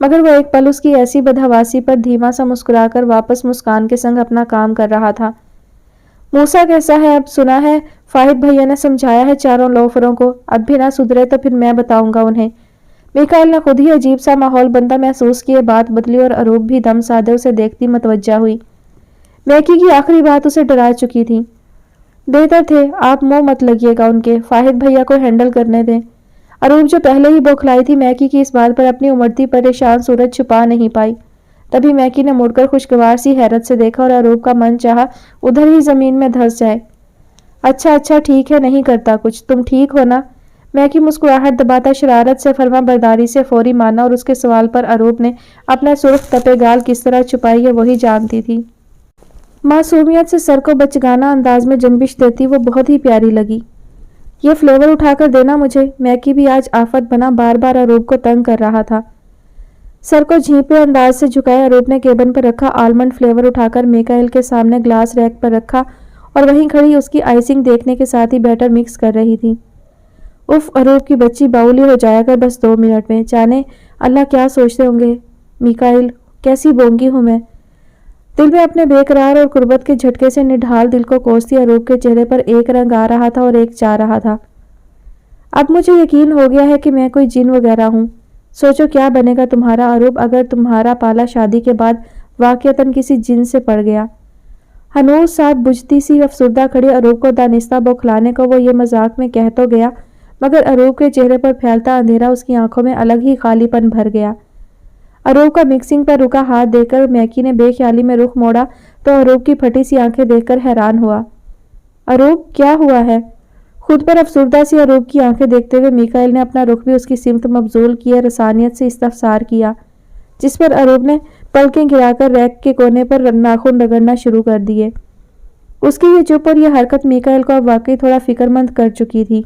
مگر وہ ایک پل اس کی ایسی بدحواسی پر دھیما سا مسکرا کر واپس مسکان کے سنگ اپنا کام کر رہا تھا۔ موسیٰ کیسا ہے اب؟ سنا ہے فاہد بھیا نے سمجھایا ہے چاروں لوفروں کو، اب بھی نہ سدھرے تو پھر میں بتاؤں گا انہیں۔ میکائل نے خود ہی عجیب سا ماحول بنتا محسوس کیے بات بدلی اور اروپ بھی دم سادے اسے دیکھتی متوجہ ہوئی۔ میکی کی آخری بات اسے ڈرا چکی تھی۔ بہتر تھے آپ منہ مت لگیے گا ان کے، فاہد بھیا کو ہینڈل کرنے دیں۔ اروپ جو پہلے ہی بوکھلائی تھی میکی کی اس بات پر اپنی امڑتی پریشان صورت چھپا نہیں پائی۔ تبھی میکی نے مڑ کر خوشگوار سی حیرت سے دیکھا اور اروپ کا من چاہا ادھر ہی زمین میں دھس جائے۔ اچھا ٹھیک ہے، نہیں کرتا کچھ، تم ٹھیک ہو نا؟ میکی مسکراہٹ دباتا شرارت سے فرما برداری سے فوری مانا اور اس کے سوال پر اروپ نے اپنا سرخ تپے گال کس طرح چھپائی ہے وہی جانتی تھی۔ معصومیت سے سر کو بچگانہ انداز میں جنبش دیتی وہ بہت ہی پیاری لگی۔ یہ فلیور اٹھا کر دینا مجھے۔ میکی بھی آج آفت بنا بار بار اروپ کو تنگ کر رہا تھا۔ سر کو جھینپے انداز سے جھکائے اروپ نے کیبن پر رکھا آلمنڈ فلیور اٹھا کر میکائل کے سامنے گلاس ریک پر رکھا اور وہیں کھڑی اس کی آئسنگ دیکھنے کے ساتھ ہی بیٹر مکس کر رہی تھی۔ اف اروپ کی بچی باؤلی ہو جایا کر بس 2 منٹ میں، جانے اللہ کیا سوچتے ہوں گے۔ میکائل کیسی بونگی ہوں میں۔ دل میں اپنے بے قرار اور قربت کے جھٹکے سے نڈھال دل کو کوستی اروپ کے چہرے پر ایک رنگ آ رہا تھا اور ایک جا رہا تھا۔ اب مجھے یقین ہو گیا ہے کہ میں کوئی جن وغیرہ ہوں۔ سوچو کیا بنے گا تمہارا اروپ اگر تمہارا پالا شادی کے بعد واقعتاً کسی جن سے پڑ گیا۔ ہنوز ساتھ بجھتی سی افسردہ کھڑی اروپ کو دانستہ بوکھلانے کو وہ یہ مذاق میں کہہ تو گیا مگر اروپ کے چہرے پر پھیلتا اندھیرا اس کی آنکھوں میں الگ ہی خالی پن بھر گیا۔ اروپ کا مکسنگ پر رکا ہاتھ دیکھ کر میکی نے بے خیالی میں رخ موڑا تو اروپ کی پھٹی سی آنکھیں دیکھ کر حیران ہوا۔ اروپ کیا ہوا ہے؟ خود پر افسردہ سی اروپ کی آنکھیں دیکھتے ہوئے میکائل نے اپنا رخ بھی اس کی سمت مبذول کیے رسانیت سے استفسار کیا، جس پر اروپ نے پلکیں گرا کر ریک کے کونے پر ناخن رگڑنا شروع کر دیے۔ اس کی یہ چپ اور یہ حرکت میکائل کو اب واقعی تھوڑا فکر مند کر چکی تھی۔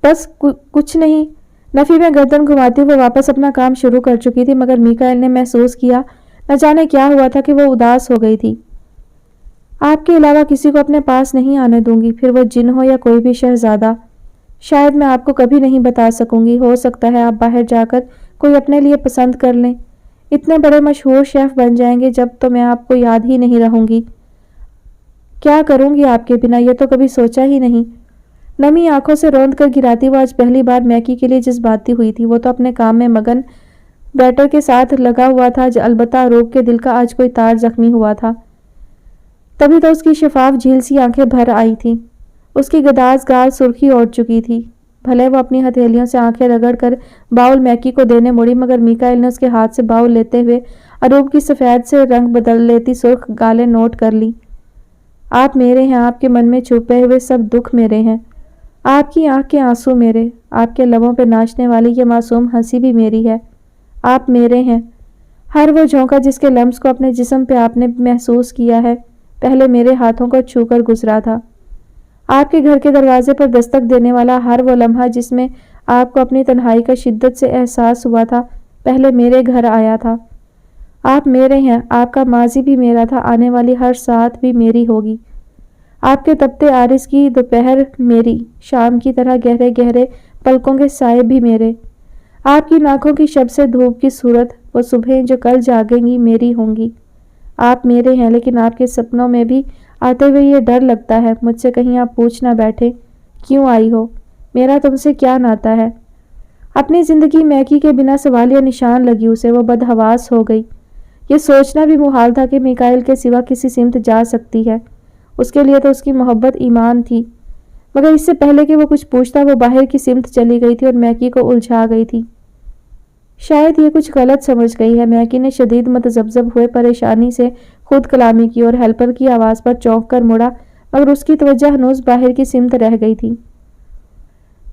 بس کچھ نہیں، نفی میں گردن گھماتی وہ واپس اپنا کام شروع کر چکی تھی مگر میکائل نے محسوس کیا نہ جانے کیا ہوا تھا کہ وہ اداس ہو گئی تھی۔ آپ کے علاوہ کسی کو اپنے پاس نہیں آنے دوں گی، پھر وہ جن ہو یا کوئی بھی شہزادہ۔ شاید میں آپ کو کبھی نہیں بتا سکوں گی، ہو سکتا ہے آپ باہر جا کر کوئی اپنے لیے پسند کر لیں، اتنے بڑے مشہور شیف بن جائیں گے جب تو میں آپ کو یاد ہی نہیں رہوں گی۔ کیا کروں گی آپ کے بنا یہ تو کبھی سوچا ہی نہیں۔ نمی آنکھوں سے روند کر گراتی وہ آج پہلی بار میکی کے لیے جذباتی ہوئی تھی۔ وہ تو اپنے کام میں مگن بیٹر کے ساتھ لگا ہوا تھا، البتہ اروپ کے دل کا آج کوئی تار زخمی ہوا تھا۔ تبھی تو اس کی شفاف جھیل سی آنکھیں بھر آئی تھیں، اس کی گداز گال سرخی اوڑھ چکی تھی۔ بھلے وہ اپنی ہتھیلیوں سے آنکھیں رگڑ کر باؤل میکی کو دینے مڑی مگر میکائل نے اس کے ہاتھ سے باؤل لیتے ہوئے اروپ کی سفید سے رنگ بدل لیتی سرخ گالیں نوٹ کر لی۔ آپ میرے ہیں، آپ کے من میں چھپے ہوئے سب دکھ میرے ہیں، آپ کی آنکھ کے آنسو میرے، آپ کے لبوں پہ ناچنے والی یہ معصوم ہنسی بھی میری ہے۔ آپ میرے ہیں، ہر وہ جھونکا جس کے لمس کو اپنے جسم پہ آپ نے محسوس کیا ہے پہلے میرے ہاتھوں کو چھو کر گزرا تھا۔ آپ کے گھر کے دروازے پر دستک دینے والا ہر وہ لمحہ جس میں آپ کو اپنی تنہائی کا شدت سے احساس ہوا تھا پہلے میرے گھر آیا تھا۔ آپ میرے ہیں، آپ کا ماضی بھی میرا تھا، آنے والی ہر ساعت بھی میری ہوگی۔ آپ کے تپتے عارض کی دوپہر میری، شام کی طرح گہرے گہرے پلکوں کے سائے بھی میرے۔ آپ کی ناکوں کی شب سے دھوپ کی صورت، وہ صبحیں جو کل جاگیں گی میری ہوں گی۔ آپ میرے ہیں، لیکن آپ کے سپنوں میں بھی آتے ہوئے یہ ڈر لگتا ہے مجھ سے کہیں آپ پوچھ نہ بیٹھے کیوں آئی ہو، میرا تم سے کیا ناتا ہے۔ اپنی زندگی میکی کے بنا سوالیہ نشان لگی اسے، وہ بدحواس ہو گئی۔ یہ سوچنا بھی محال تھا کہ میکائل کے سوا کسی سمت جا سکتی ہے، اس کے لیے تو اس کی محبت ایمان تھی، مگر اس سے پہلے کہ وہ کچھ پوچھتا وہ باہر کی سمت چلی گئی تھی اور میکی کو الجھا گئی تھی۔ شاید یہ کچھ غلط سمجھ گئی ہے، میکی نے شدید متذبذب ہوئے پریشانی سے خود کلامی کی اور ہیلپر کی آواز پر چونک کر مڑا مگر اس کی توجہ ہنوز باہر کی سمت رہ گئی تھی۔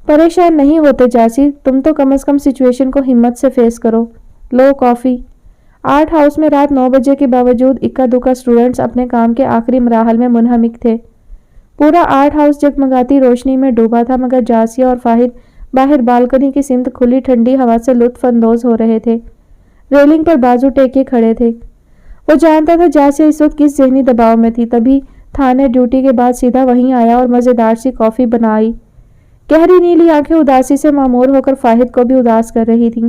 پریشان نہیں ہوتے جاسی، تم تو کم از کم سچویشن کو ہمت سے فیس کرو، لو کافی۔ آرٹ ہاؤس میں رات 9 بجے کے باوجود اکا دکا اسٹوڈنٹس اپنے کام کے آخری مراحل میں منہمک تھے۔ پورا آرٹ ہاؤس جگمگاتی روشنی میں ڈوبا تھا مگر جاسیہ اور فاہد باہر بالکنی کی سمت کھلی ٹھنڈی ہوا سے لطف اندوز ہو رہے تھے، ریلنگ پر بازو ٹیکے کھڑے تھے۔ وہ جانتا تھا جاسیہ اس وقت کس ذہنی دباؤ میں تھی، تبھی تھانے ڈیوٹی کے بعد سیدھا وہیں آیا اور مزیدار سی کافی بنائی۔ گہری نیلی آنکھیں اداسی سے معمور ہو کر فاہد کو بھی اداس کر رہی تھیں۔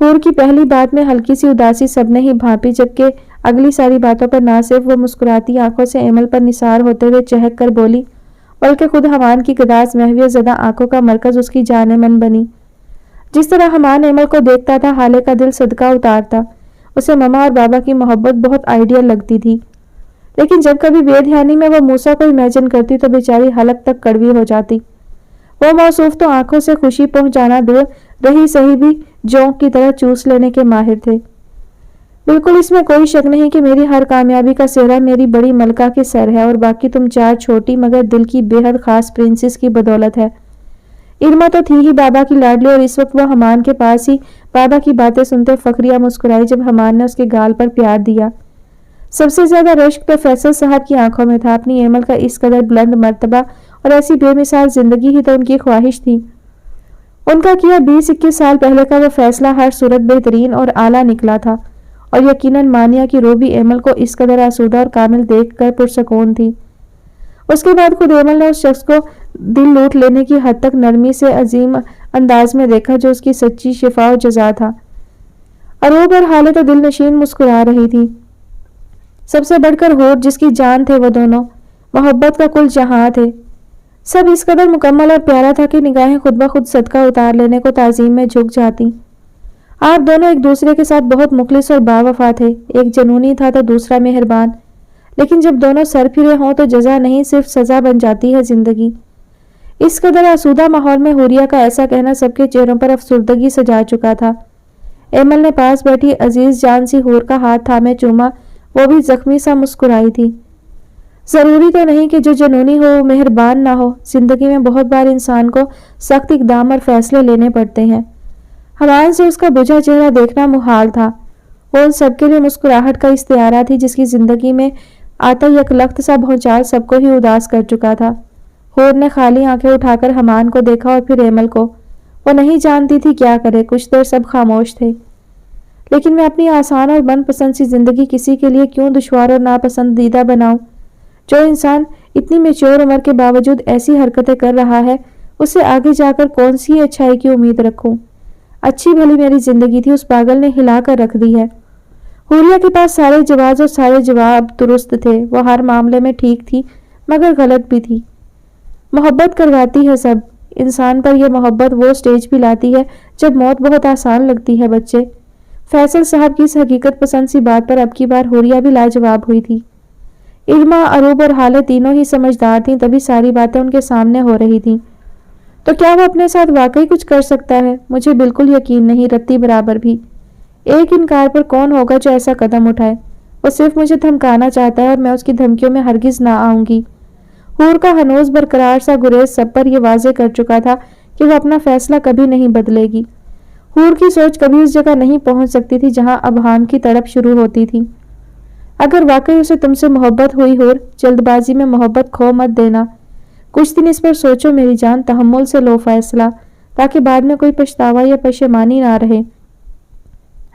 حور کی پہلی بات میں ہلکی سی اداسی سب نے ہی بھانپی، جبکہ اگلی ساری باتوں پر نہ صرف وہ مسکراتی آنکھوں سے ایمل پر نثار ہوتے ہوئے چہک کر بولی، بلکہ خود حمان کی گداز محویت زدہ آنکھوں کا مرکز اس کی جان من بنی۔ جس طرح حمان ایمل کو دیکھتا تھا، حالے کا دل صدقہ اتارتا۔ اسے ماما اور بابا کی محبت بہت آئیڈیل لگتی تھی، لیکن جب کبھی بے دھیانی میں وہ موسیٰ کو امیجن کرتی تو بیچاری حلق تک کڑوی ہو جاتی۔ وہ موصوف تو آنکھوں سے خوشی پہنچانا دور رہی، صحیح بھی جونک کی طرح چوس لینے کے ماہر تھے۔ بالکل اس میں کوئی شک نہیں کہ میری ہر کامیابی کا سہرا میری بڑی ملکہ کے سر ہے، اور باقی تم چار چھوٹی مگر دل کی بے حد خاص پرنسس کی بدولت ہے۔ ارما تو تھی ہی بابا کی لاڈلی، اور اس وقت وہ حمان کے پاس ہی بابا کی باتیں سنتے فخریہ مسکرائی جب حمان نے اس کے گال پر پیار دیا۔ سب سے زیادہ رشک تو فیصل صاحب کی آنکھوں میں تھا۔ اپنی ایمل کا اس قدر بلند مرتبہ اور ایسی بے مثال زندگی ہی تو ان کی خواہش تھی۔ ان کا کیا 20-21 سال پہلے کا وہ فیصلہ ہر صورت بہترین اور اعلیٰ نکلا تھا، اور یقیناً مانیہ کی روح بھی ایمل کو اس قدر آسودہ اور کامل دیکھ کر پرسکون تھی۔ اس کے بعد خود ایمل نے اس شخص کو دل لوٹ لینے کی حد تک نرمی سے عظیم انداز میں دیکھا جو اس کی سچی شفا و جزا تھا۔ اروب اور حالے تو دل نشین مسکرا رہی تھی، سب سے بڑھ کر حور جس کی جان تھے وہ دونوں، محبت کا کل جہاں تھے۔ سب اس قدر مکمل اور پیارا تھا کہ نگاہیں خود بخود صدقہ اتار لینے کو تعظیم میں جھک جاتی۔ آپ دونوں ایک دوسرے کے ساتھ بہت مخلص اور باوفا تھے، ایک جنونی تھا تو دوسرا مہربان، لیکن جب دونوں سر پھرے ہوں تو جزا نہیں صرف سزا بن جاتی ہے زندگی۔ اس قدر آسودہ ماحول میں حوریہ کا ایسا کہنا سب کے چہروں پر افسردگی سجا چکا تھا۔ ایمل نے پاس بیٹھی عزیز جان سی حور کا ہاتھ تھامے چوما، وہ بھی زخمی سا مسکرائی تھی۔ ضروری تو نہیں کہ جو جنونی ہو وہ مہربان نہ ہو، زندگی میں بہت بار انسان کو سخت اقدام اور فیصلے لینے پڑتے ہیں۔ حمان سے اس کا بجھا چہرہ دیکھنا محال تھا۔ وہ ان سب کے لیے مسکراہٹ کا استعارہ تھی جس کی زندگی میں آتا یک لخت سا بھونچال سب کو ہی اداس کر چکا تھا۔ حور نے خالی آنکھیں اٹھا کر حمان کو دیکھا اور پھر ایمل کو۔ وہ نہیں جانتی تھی کیا کرے، کچھ دیر سب خاموش تھے۔ لیکن میں اپنی آسان اور من پسند سی زندگی کسی کے لیے کیوں دشوار اور ناپسندیدہ بناؤں؟ جو انسان اتنی میچور عمر کے باوجود ایسی حرکتیں کر رہا ہے، اسے آگے جا کر کون سی اچھائی کی امید رکھوں؟ اچھی بھلی میری زندگی تھی، اس پاگل نے ہلا کر رکھ دی ہے۔ حوریہ کے پاس سارے جواز اور سارے جواب درست تھے، وہ ہر معاملے میں ٹھیک تھی مگر غلط بھی تھی۔ محبت کرواتی ہے سب، انسان پر یہ محبت وہ سٹیج بھی لاتی ہے جب موت بہت آسان لگتی ہے بچے۔ فیصل صاحب کی اس حقیقت پسند سی بات پر اب کی بار حوریہ بھی لاجواب ہوئی تھی۔ ارما، اروب اور حالے تینوں ہی سمجھدار تھیں، تبھی ساری باتیں ان کے سامنے ہو رہی تھیں۔ تو کیا وہ اپنے ساتھ واقعی کچھ کر سکتا ہے؟ مجھے بالکل یقین نہیں، رتی برابر بھی۔ ایک انکار پر کون ہوگا جو ایسا قدم اٹھائے؟ وہ صرف مجھے دھمکانا چاہتا ہے اور میں اس کی دھمکیوں میں ہرگز نہ آؤں گی۔ حور کا ہنوز برقرار سا گریز سب پر یہ واضح کر چکا تھا کہ وہ اپنا فیصلہ کبھی نہیں بدلے گی۔ حور کی سوچ کبھی اس جگہ نہیں پہنچ سکتی تھی جہاں ابہام کی تڑپ شروع ہوتی تھی۔ اگر واقعی اسے تم سے محبت ہوئی حور، جلد بازی میں محبت کھو مت دینا۔ کچھ دن اس پر سوچو میری جان، تحمل سے لو فیصلہ، تاکہ بعد میں کوئی پچھتاوا یا پشیمانی نہ رہے۔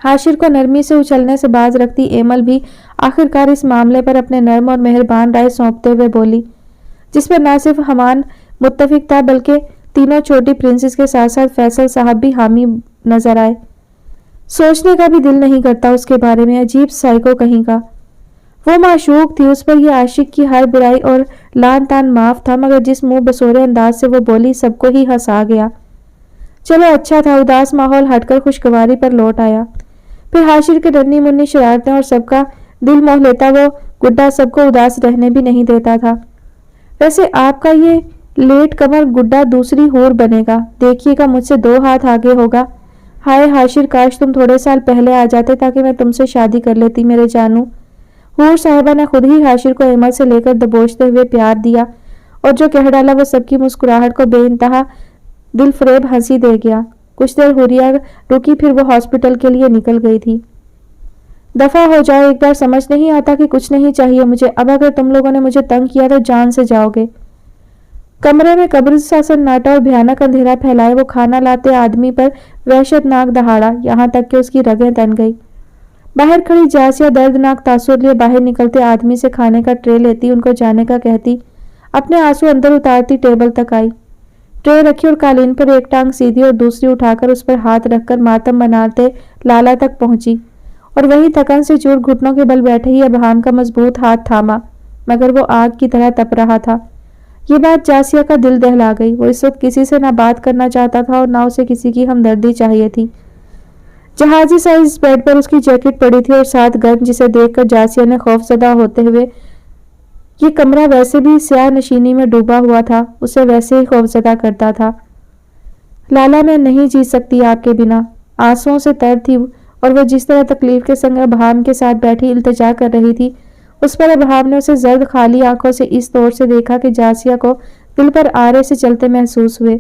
حاشر کو نرمی سے اچھلنے سے باز رکھتی ایمل بھی آخرکار اس معاملے پر اپنے نرم اور مہربان رائے سونپتے ہوئے بولی، جس پر نہ صرف حمان متفق تھا بلکہ تینوں چھوٹی پرنسس کے ساتھ ساتھ فیصل صاحب بھی حامی نظر آئے۔ سوچنے کا بھی دل نہیں کرتا اس کے بارے میں، عجیب سائیکو کہیں کا۔ وہ معشوق تھی، اس پر یہ عاشق کی ہر برائی اور لان تان معاف تھا، مگر جس منہ بسورے انداز سے وہ بولی سب کو ہی ہنسا گیا۔ چلو اچھا تھا، اداس ماحول ہٹ کر خوشگواری پر لوٹ آیا۔ پھر حاشر کے ننھی منی شرارتیں اور سب کا دل موہ لیتا وہ گڈا سب کو اداس رہنے بھی نہیں دیتا تھا۔ ویسے آپ کا یہ لیٹ کمر گڈا دوسری حور بنے گا، دیکھیے گا مجھ سے 2 ہاتھ آگے ہوگا۔ ہائے حاشر، کاش تم تھوڑے سال پہلے آ جاتے تاکہ میں تم سے شادی کر لیتی میرے جانو۔ حور صاحبہ نے خود ہی حاشر کو ایمل سے لے کر دبوچتے ہوئے پیار دیا، اور جو کہہ ڈالا وہ سب کی مسکراہٹ کو بے انتہا دل فریب ہنسی دے گیا۔ کچھ دیر حوریہ رکی، پھر وہ ہاسپٹل کے لیے نکل گئی تھی۔ دفع ہو جاؤ، ایک بار سمجھ نہیں آتا کہ کچھ نہیں چاہیے مجھے، اب اگر تم لوگوں نے مجھے تنگ کیا تو جان سے جاؤ گے۔ کمرے میں قبر سا سناٹا اور بھیانک اندھیرا پھیلائے وہ کھانا لاتے آدمی پر وحشت ناک دہاڑا، یہاں تک کہ اس کی رگیں تن گئی۔ باہر کھڑی جاسیہ دردناک تاثر لیے باہر نکلتے آدمی سے کھانے کا ٹرے لیتی، ان کو جانے کا کہتی، اپنے آنسو اندر اتارتی ٹیبل تک آئی۔ ٹرے رکھی اور قالین پر ایک ٹانگ سیدھی اور دوسری اٹھا کر اس پر ہاتھ رکھ کر ماتم مناتے لالا تک پہنچی اور وہی تھکن سے چور گھٹنوں کے بل بیٹھے ہی ابہام کا مضبوط ہاتھ تھاما، مگر وہ آگ کی طرح تپ رہا تھا۔ یہ بات جاسیہ کا دل دہلا گئی۔ وہ اس وقت کسی سے نہ بات کرنا چاہتا تھا اور نہ اسے کسی کی ہمدردی چاہیے تھی۔ جہازی سائز بیڈ پر اس کی جیکٹ پڑی تھی اور ساتھ گن، جسے دیکھ کر جاسیہ نے خوف زدہ ہوتے ہوئے، یہ کمرہ ویسے بھی سیاہ نشینی میں ڈوبا ہوا تھا، اسے ویسے ہی خوف زدہ کرتا تھا۔ لالا، میں نہیں جی سکتی آپ کے بنا۔ آنسوؤں سے تر تھی اور وہ جس طرح تکلیف کے سنگ ابہام کے ساتھ بیٹھی التجا کر رہی تھی، اس پر ابہام نے اسے زرد خالی آنکھوں سے اس طور سے دیکھا کہ جاسیہ کو دل پر آرے سے چلتے محسوس ہوئے۔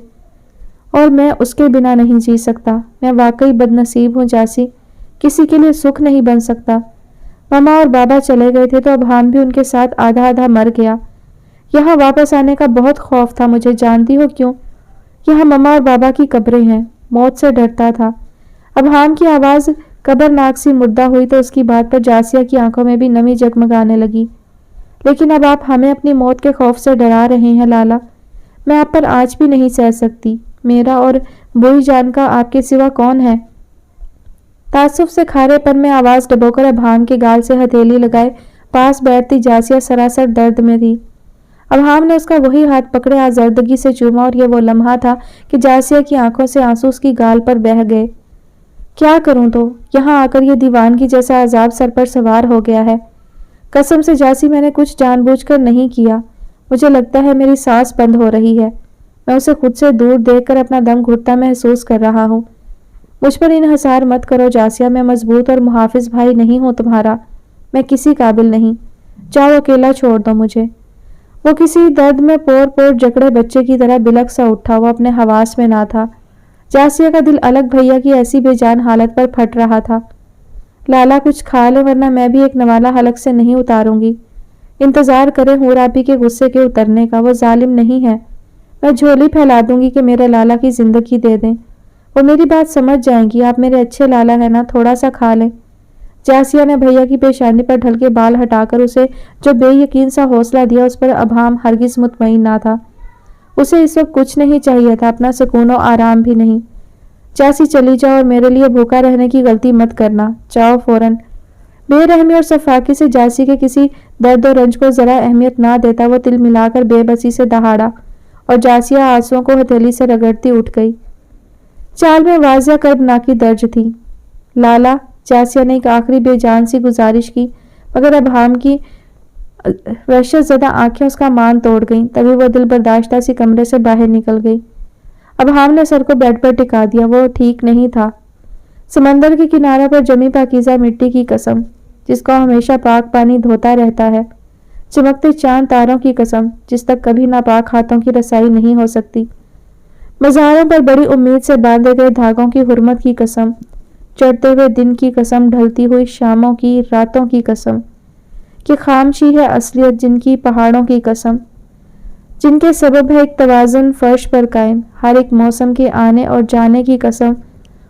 اور میں اس کے بنا نہیں جی سکتا۔ میں واقعی بد نصیب ہوں جاسی، کسی کے لیے سکھ نہیں بن سکتا۔ ماما اور بابا چلے گئے تھے تو ابہام بھی ان کے ساتھ آدھا آدھا مر گیا۔ یہاں واپس آنے کا بہت خوف تھا مجھے، جانتی ہو کیوں؟ یہاں ماما اور بابا کی قبریں ہیں، موت سے ڈرتا تھا۔ ابہام کی آواز قبرناک سی مردہ ہوئی تو اس کی بات پر جاسیہ کی آنکھوں میں بھی نمی جگمگانے لگی۔ لیکن اب آپ ہمیں اپنی موت کے خوف سے ڈرا رہے ہیں لالا، میں آپ پر آج بھی نہیں سہ سکتی۔ میرا اور بوئی جان کا آپ کے سوا کون ہے؟ تعصب سے کھارے پن میں آواز ڈبو کر ابہام کے گال سے ہتھیلی لگائے پاس بیٹھتی جاسیہ سراسر درد میں تھی۔ ابہام نے اس کا وہی ہاتھ پکڑے آزردگی سے چوما اور یہ وہ لمحہ تھا کہ جاسیہ کی آنکھوں سے آنسو اس کی گال پر بہہ گئے۔ کیا کروں تو یہاں آ کر یہ دیوانگی جیسا عذاب سر پر سوار ہو گیا ہے۔ قسم سے جاسی، میں نے کچھ جان بوجھ کر نہیں کیا۔ مجھے لگتا ہے میری سانس بند ہو رہی ہے۔ میں اسے خود سے دور دیکھ کر اپنا دم گھٹتا محسوس کر رہا ہوں۔ مجھ پر انحصار مت کرو جاسیہ، میں مضبوط اور محافظ بھائی نہیں ہوں تمہارا، میں کسی قابل نہیں، جاؤ اکیلا چھوڑ دو مجھے۔ وہ کسی درد میں پور پور جکڑے بچے کی طرح بلک سا اٹھا، وہ اپنے حواس میں نہ تھا۔ جاسیہ کا دل الگ بھیا کی ایسی بے جان حالت پر پھٹ رہا تھا۔ لالا کچھ کھا لے ورنہ میں بھی ایک نوالا حلق سے نہیں اتاروں گی۔ انتظار کرے حور آپی کے غصے کے اترنے کا، وہ ظالم نہیں ہے۔ میں جھولی پھیلا دوں گی کہ میرے لالا کی زندگی دے دیں، وہ میری بات سمجھ جائیں گی۔ آپ میرے اچھے لالا ہیں نا، تھوڑا سا کھا لیں۔ جاسیہ نے بھیا کی پیشانی پر ڈھل کے بال ہٹا کر اسے جو بے یقین سا حوصلہ دیا، اس پر ابہام ہرگز مطمئن نہ تھا۔ اسے اس وقت کچھ نہیں چاہیے تھا، اپنا سکون و آرام بھی نہیں۔ جاسی چلی جاؤ اور میرے لیے بھوکا رہنے کی غلطی مت کرنا، جاؤ فوراً۔ بے رحمی اور صفاقی سے جاسی کے کسی درد و رنج کو ذرا اہمیت نہ دیتا وہ تل ملا کر بے بسی سے دہاڑا اور جاسیہ آنسوؤں کو ہتھیلی سے رگڑتی اٹھ گئی۔ چال میں واضح کربناکی درج تھی۔ لالا، جاسیہ نے ایک آخری بے جان سی گزارش کی، مگر ابہام کی وحشت زدہ آنکھیں اس کا مان توڑ گئیں۔ تبھی وہ دل برداشتہ سی کمرے سے باہر نکل گئی۔ ابہام نے سر کو بیڈ پر ٹکا دیا، وہ ٹھیک نہیں تھا۔ سمندر کے کنارے پر جمی پاکیزہ مٹی کی قسم، جس کو ہمیشہ پاک پانی دھوتا رہتا ہے، چمکتے چاند تاروں کی قسم، جس تک کبھی ناپاک ہاتھوں کی رسائی نہیں ہو سکتی، مزاروں پر بڑی امید سے باندھے گئے دھاگوں کی حرمت کی قسم، چڑھتے ہوئے دن کی قسم، ڈھلتی ہوئی شاموں کی، راتوں کی قسم، کہ خامشی ہے اصلیت، جن کی پہاڑوں کی قسم، جن کے سبب ہے ایک توازن فرش پر قائم، ہر ایک موسم کے آنے اور جانے کی قسم،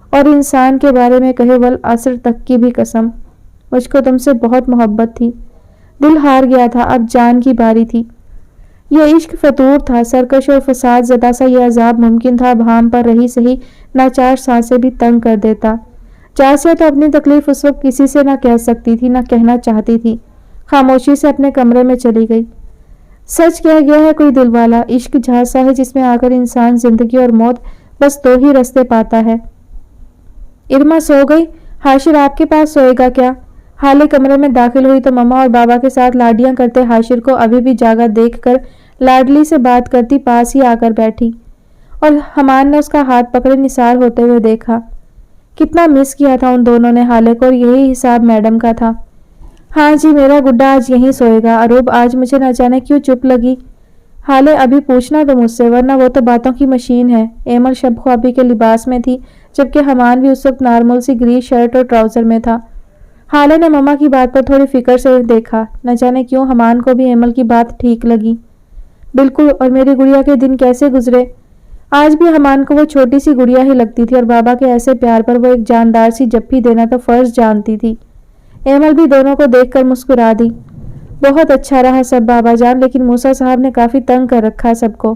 اور انسان کے بارے میں کہے والعصر تک کی بھی قسم۔ مجھ کو تم سے بہت محبت تھی، دل ہار گیا تھا، اب جان کی باری تھی۔ یہ عشق فطور تھا، سرکش اور فساد زدہ سا یہ عذاب ممکن تھا ابہام پر رہی سہی ناچار سانسیں بھی تنگ کر دیتا۔ جاسیہ تو اپنی تکلیف اس وقت کسی سے نہ کہہ سکتی تھی، نہ کہنا چاہتی تھی، خاموشی سے اپنے کمرے میں چلی گئی۔ سچ کہہ گیا ہے کوئی دل والا، عشق جھانسا ہے جس میں آ کر انسان زندگی اور موت بس دو ہی رستے پاتا ہے۔ ارما سو گئی؟ حاشر آپ کے پاس سوئے گا کیا؟ حالے کمرے میں داخل ہوئی تو ماما اور بابا کے ساتھ لاڈیاں کرتے حاشر کو ابھی بھی جاگا دیکھ کر لاڈلی سے بات کرتی پاس ہی آ کر بیٹھی، اور حمان نے اس کا ہاتھ پکڑے نثار ہوتے ہوئے دیکھا۔ کتنا مس کیا تھا ان دونوں نے حالے کو، اور یہی حساب میڈم کا تھا۔ ہاں جی، میرا گڈا آج یہیں سوئے گا۔ اروب، آج مجھے نہ جانے کیوں چپ لگی؟ حالے، ابھی پوچھنا تو مجھ سے، ورنہ وہ تو باتوں کی مشین ہے۔ ایمل شب خوابی کے لباس میں تھی، جبکہ حمان بھی اس وقت نارمل سی گری شرٹ اور ٹراؤزر میں تھا۔ حالے نے ماما کی بات پر تھوڑی فکر سے دیکھا، نہ جانے کیوں حمان کو بھی ایمل کی بات ٹھیک لگی۔ بالکل، اور میری گڑیا کے دن کیسے گزرے؟ آج بھی حمان کو وہ چھوٹی سی گڑیا ہی لگتی تھی، اور بابا کے ایسے پیار پر وہ ایک جاندار سی جپھی دینا تو فرض جانتی تھی۔ ایمل بھی دونوں کو دیکھ کر مسکرا دی۔ بہت اچھا رہا سب بابا جان، لیکن موسیٰ صاحب نے کافی تنگ کر رکھا سب کو۔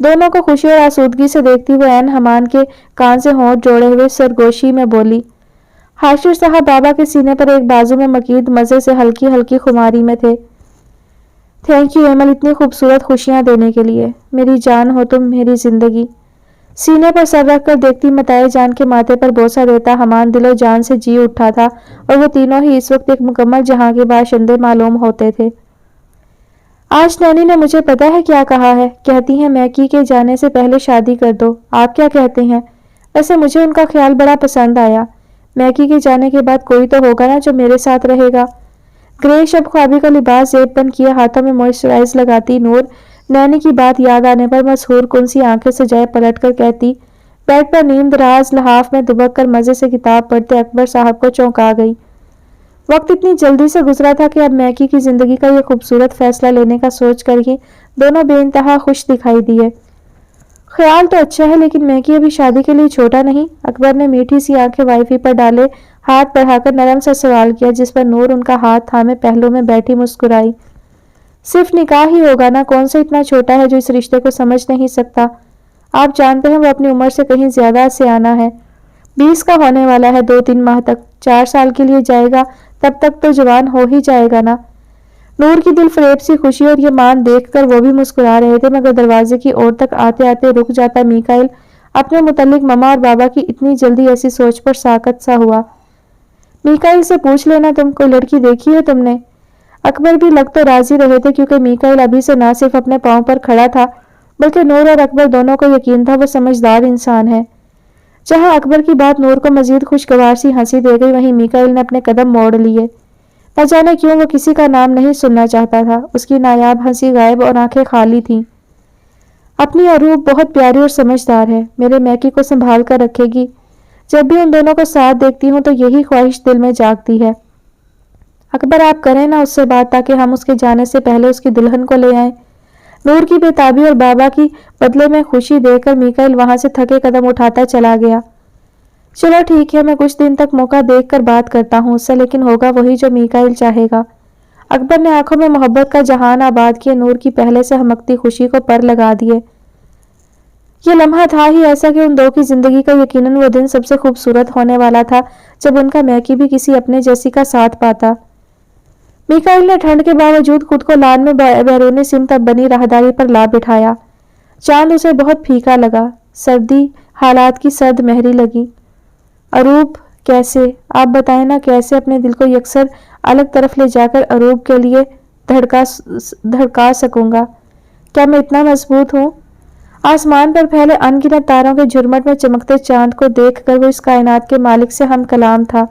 دونوں کو خوشی اور آسودگی سے دیکھتی ہوئے عین حمان کے کان سے ہونٹ جوڑے ہوئے سرگوشی میں بولی۔ حاشر صاحب بابا کے سینے پر ایک بازو میں مقید مزے سے ہلکی ہلکی خماری میں تھے۔ تھینک یو ایمل، اتنی خوبصورت خوشیاں دینے کے لیے۔ میری جان ہو تم، میری زندگی۔ سینے پر سر رکھ کر دیکھتی متائے جان کے ماتھے پر بوسہ دیتا حمان دل و جان سے جی اٹھا تھا، اور وہ تینوں ہی اس وقت ایک مکمل جہاں کے باشندے معلوم ہوتے تھے۔ آج نینی نے مجھے پتا ہے کیا کہا ہے، کہتی ہیں میکی کے جانے سے پہلے شادی کر دو۔ آپ کیا کہتے ہیں؟ ویسے مجھے ان کا خیال بڑا پسند آیا۔ میکی کے جانے کے بعد کوئی تو ہوگا نا جو میرے ساتھ رہے گا۔ گرے شب خوابی کا لباس زیب بند کیے ہاتھوں میں موئسچرائز لگاتی نور نینی کی بات یاد آنے پر مسحور کن سی آنکھیں سجائے پلٹ کر کہتی، بیڈ پر نیم دراز لحاف میں دبک کر مزے سے کتاب پڑھتے اکبر صاحب کو چونکا گئی۔ وقت اتنی جلدی سے گزرا تھا کہ اب میکی کی زندگی کا یہ خوبصورت فیصلہ لینے کا سوچ کر ہی دونوں بے انتہا خوش دکھائی دیے۔ خیال تو اچھا ہے لیکن میکی ابھی شادی کے لیے چھوٹا نہیں؟ اکبر نے میٹھی سی آنکھیں وائی فائی پر ڈالے ہاتھ بڑھا کر نرم سے سوال کیا، جس پر نور ان کا ہاتھ تھامے پہلو میں بیٹھی مسکرائی۔ صرف نکاح ہی ہوگا نا، کون سا اتنا چھوٹا ہے جو اس رشتے کو سمجھ نہیں سکتا؟ آپ جانتے ہیں وہ اپنی عمر سے کہیں زیادہ سیانا ہے۔ 20 کا ہونے والا ہے 2-3 ماہ تک، 4 سال کے لیے جائے گا، تب تک تو جوان ہو ہی جائے گا نا۔ نور کی دل فریب سی خوشی اور یہ مان دیکھ کر وہ بھی مسکرا رہے تھے، مگر دروازے کی اور تک آتے آتے رک جاتا میکائل اپنے متعلق مما اور بابا کی اتنی جلدی ایسی سوچ پر ساکت سا ہوا۔ میکائل سے پوچھ لینا تم، کوئی لڑکی دیکھی ہے تم نے؟ اکبر بھی لگ تو راضی رہے تھے کیونکہ میکائل ابھی سے نہ صرف اپنے پاؤں پر کھڑا تھا بلکہ نور اور اکبر دونوں کو یقین تھا وہ سمجھدار انسان ہے۔ جہاں اکبر کی بات نور کو مزید خوشگوار سی ہنسی دے گئی، وہیں میکائل نے اپنے قدم موڑ لیے۔ نہ جانے کیوں وہ کسی کا نام نہیں سننا چاہتا تھا، اس کی نایاب ہنسی غائب اور آنکھیں خالی تھیں۔ اپنی اروپ بہت پیاری اور سمجھدار ہے، میرے میکی کو سنبھال کر رکھے گی۔ جب بھی ان دونوں کو ساتھ دیکھتی ہوں تو یہی خواہش دل میں جاگتی ہے۔ اکبر آپ کریں نا اس سے بات تاکہ ہم اس کے جانے سے پہلے اس کی دلہن کو لے آئیں۔ نور کی بےتابی اور بابا کی بدلے میں خوشی دے کر میکائل وہاں سے تھکے قدم اٹھاتا چلا گیا۔ چلو ٹھیک ہے، میں کچھ دن تک موقع دیکھ کر بات کرتا ہوں اس سے، لیکن ہوگا وہی جو میکائل چاہے گا۔ اکبر نے آنکھوں میں محبت کا جہان آباد کیے نور کی پہلے سے ہمکتی خوشی کو پر لگا دیے۔ یہ لمحہ تھا ہی ایسا کہ ان دو کی زندگی کا یقیناً وہ دن سب سے خوبصورت ہونے والا تھا جب ان کا میکی بھی کسی اپنے جیسی کا ساتھ پاتا۔ میکائل نے ٹھنڈ کے باوجود خود کو لان میں بیرونی سمت اب بنی راہداری پر لا بٹھایا۔ چاند اسے بہت پھیکا لگا، سردی حالات کی سرد مہری لگی۔ اروپ کیسے، آپ بتائیں نا کیسے اپنے دل کو یکسر الگ طرف لے جا کر اروپ کے لیے دھڑکا سکوں گا؟ کیا میں اتنا مضبوط ہوں؟ آسمان پر پھیلے ان گنت تاروں کے جھرمٹ میں چمکتے چاند کو دیکھ کر وہ اس کائنات کے مالک سے ہم کلام تھا۔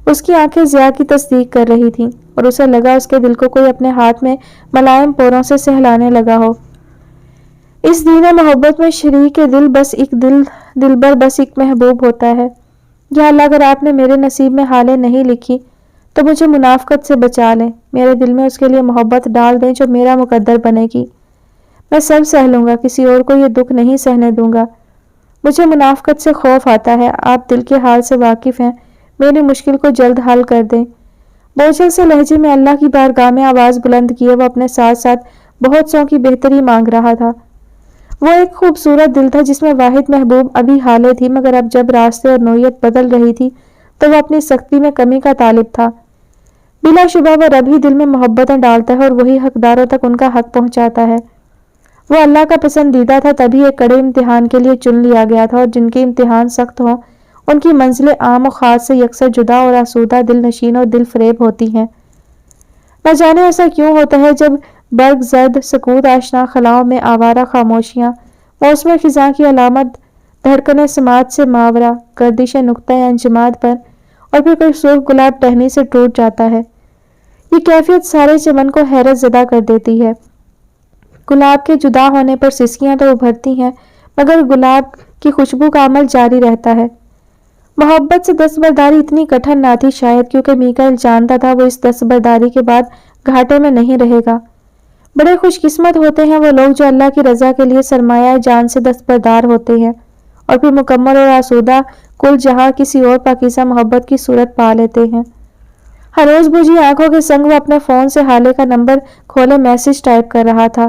اس کی آنکھیں ضیاء کی تصدیق کر رہی تھیں اور اسے لگا اس کے دل کو کوئی اپنے ہاتھ میں ملائم پوروں سے سہلانے لگا ہو۔ اس دین محبت میں شریک دلبر بس ایک محبوب ہوتا ہے۔ یا اللہ اگر آپ نے میرے نصیب میں حالیں نہیں لکھی تو مجھے منافقت سے بچا لیں، میرے دل میں اس کے لیے محبت ڈال دیں جو میرا مقدر بنے گی۔ میں سب سہ لوں گا، کسی اور کو یہ دکھ نہیں سہنے دوں گا۔ مجھے منافقت سے خوف آتا ہے، آپ دل کے حال سے واقف ہیں، میری مشکل کو جلد حل کر دیں۔ بوجھل سے لہجے میں اللہ کی بارگاہ میں آواز بلند کیے وہ اپنے ساتھ ساتھ بہت سو کی بہتری مانگ رہا تھا۔ وہ ایک خوبصورت دل تھا جس میں واحد محبوب ابھی حالے تھی، مگر اب جب راستے اور نوعیت بدل رہی تھی تو وہ اپنی سختی میں کمی کا طالب تھا۔ بلا شبہ وہ رب ہی دل میں محبتیں ڈالتا ہے اور وہی حقداروں تک ان کا حق پہنچاتا ہے۔ وہ اللہ کا پسندیدہ تھا، تبھی ایک کڑے امتحان کے لیے چن لیا گیا تھا، اور جن کے امتحان سخت ہوں ان کی منزلیں عام و خاص سے یکسر جدا اور آسودہ، دل نشین اور دل فریب ہوتی ہیں۔ نہ جانے ایسا کیوں ہوتا ہے جب برگ زد سکوت آشنا خلاؤں میں آوارہ خاموشیاں، موسم خزاں کی علامت دھڑکنے سماعت سے ماورہ، گردش نقطہ انجماد پر، اور پھر کوئی سرخ گلاب ٹہنی سے ٹوٹ جاتا ہے۔ یہ کیفیت سارے چمن کو حیرت زدہ کر دیتی ہے۔ گلاب کے جدا ہونے پر سسکیاں تو ابھرتی ہیں، مگر گلاب کی خوشبو کا عمل جاری رہتا ہے۔ محبت سے دستبرداری اتنی کٹھن نہ تھی شاید، کیونکہ میکائل جانتا تھا وہ اس دستبرداری کے بعد گھاٹے میں نہیں رہے گا۔ بڑے خوش قسمت ہوتے ہیں وہ لوگ جو اللہ کی رضا کے لیے سرمایہ جان سے دستبردار ہوتے ہیں اور پھر مکمل اور آسودہ کل جہاں کسی اور پاکیزہ محبت کی صورت پا لیتے ہیں۔ ہر روز بجھی آنکھوں کے سنگ وہ اپنے فون سے حالے کا نمبر کھولے میسج ٹائپ کر رہا تھا۔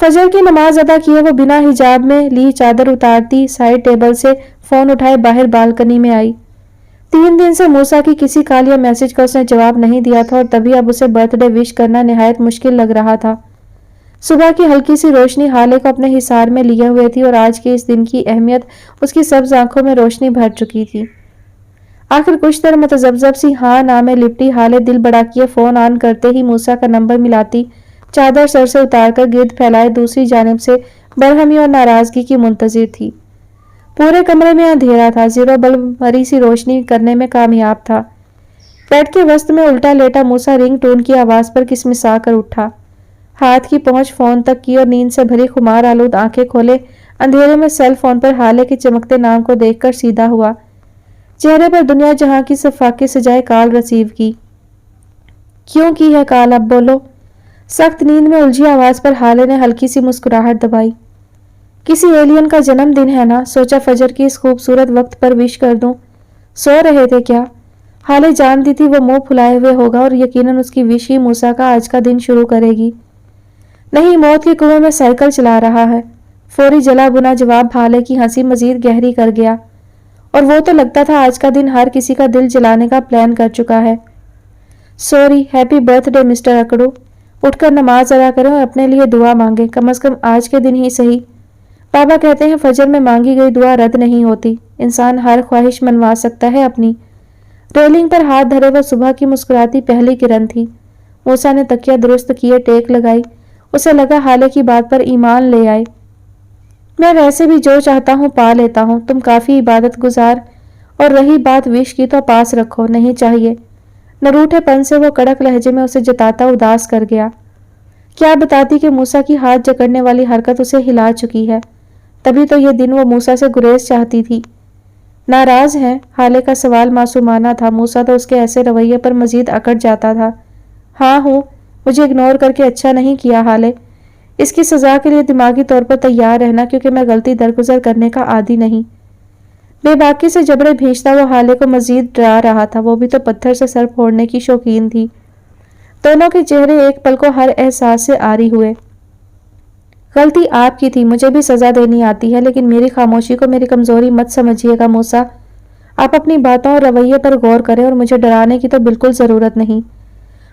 فجر کی نماز ادا کیے وہ بنا حجاب میں لی چادر اتارتی سائڈ ٹیبل سے فون اٹھائے باہر بالکنی میں آئی۔ 3 دن سے موسیٰ کی کسی کال یا میسج کا اس نے جواب نہیں دیا تھا اور تبھی اب اسے برتھ ڈے وش کرنا نہایت مشکل لگ رہا تھا۔ صبح کی ہلکی سی روشنی حالے کو اپنے حصار میں لیے ہوئے تھی اور آج کے اس دن کی اہمیت اس کی سبز آنکھوں میں روشنی بھر چکی تھی۔ آخر کچھ دیر متذبذب سی ہاں نہ میں لپٹی حالے دل بڑا کیے فون آن کرتے ہی موسیٰ کا نمبر ملاتی چادر سر سے اتار کر گرد پھیلائے دوسری جانب سے برہمی اور ناراضگی کی منتظر تھی۔ پورے کمرے میں اندھیرا تھا، زیرو بلب مری سی روشنی کرنے میں کامیاب تھا۔ بیڈ کے وسط میں الٹا لیٹا موسیٰ رنگ ٹون کی آواز پر کسمسا کر اٹھا، ہاتھ کی پہنچ فون تک کی اور نیند سے بھری خمار آلود آنکھیں کھولے اندھیرے میں سیل فون پر حالے کے چمکتے نام کو دیکھ کر سیدھا ہوا، چہرے پر دنیا جہاں کی سب فاقے سجائے کال ریسیو کی۔ کیوں کی ہے کال؟ اب بولو۔ سخت نیند میں الجھی آواز پر حالے نے ہلکی سی مسکراہٹ دبائی۔ کسی ایلین کا جنم دن ہے نا، سوچا فجر کی اس خوبصورت وقت پر وش کر دوں۔ سو رہے تھے کیا؟ حالے جانتی تھی وہ منہ پھلائے ہوئے ہوگا اور یقیناً اس کی وش ہی موسیٰ کا آج کا دن شروع کرے گی۔ نہیں، موت کے کنویں میں سائیکل چلا رہا ہے۔ فوری جلا بنا جواب حالے کی ہنسی مزید گہری کر گیا، اور وہ تو لگتا تھا آج کا دن ہر کسی کا دل جلانے کا پلان کر چکا ہے۔ سوری، ہیپی برتھ ڈے مسٹر اکڑو۔ اٹھ کر نماز ادا کریں اور اپنے لیے دعا مانگیں، کم از کم آج کے دن ہی صحیح۔ بابا کہتے ہیں فجر میں مانگی گئی دعا رد نہیں ہوتی، انسان ہر خواہش منوا سکتا ہے اپنی۔ ریلنگ پر ہاتھ دھرے وہ صبح کی مسکراتی پہلی کرن تھی۔ موسیٰ نے تکیہ درست کیے ٹیک لگائی، اسے لگا حالے کی بات پر ایمان لے آئے۔ میں ویسے بھی جو چاہتا ہوں پا لیتا ہوں، تم کافی عبادت گزار، اور رہی بات وش کی تو پاس رکھو، نہیں چاہیے۔ نروٹھے پن سے وہ کڑک لہجے میں اسے جتاتا اداس کر گیا۔ کیا بتاتی کہ موسیٰ کی ہاتھ جکڑنے والی حرکت اسے ہلا چکی ہے، تبھی تو یہ دن وہ موسیٰ سے گریز چاہتی تھی۔ ناراض ہیں؟ حالے کا سوال معصومانہ تھا، موسیٰ تو اس کے ایسے رویے پر مزید اکڑ جاتا تھا۔ ہاں ہوں، مجھے اگنور کر کے اچھا نہیں کیا حالے۔ اس کی سزا کے لیے دماغی طور پر تیار رہنا، کیونکہ میں غلطی درگزر کرنے کا عادی نہیں۔ بے باکی سے جبڑے بھیجتا وہ حالے کو مزید ڈرا رہا تھا، وہ بھی تو پتھر سے سر پھوڑنے کی شوقین تھی۔ دونوں کے چہرے ایک پل کو ہر احساس سے عاری ہوئے۔ غلطی آپ کی تھی، مجھے بھی سزا دینی آتی ہے، لیکن میری خاموشی کو میری کمزوری مت سمجھیے گا موسیٰ۔ آپ اپنی باتوں اور رویے پر غور کریں اور مجھے ڈرانے کی تو بالکل ضرورت نہیں۔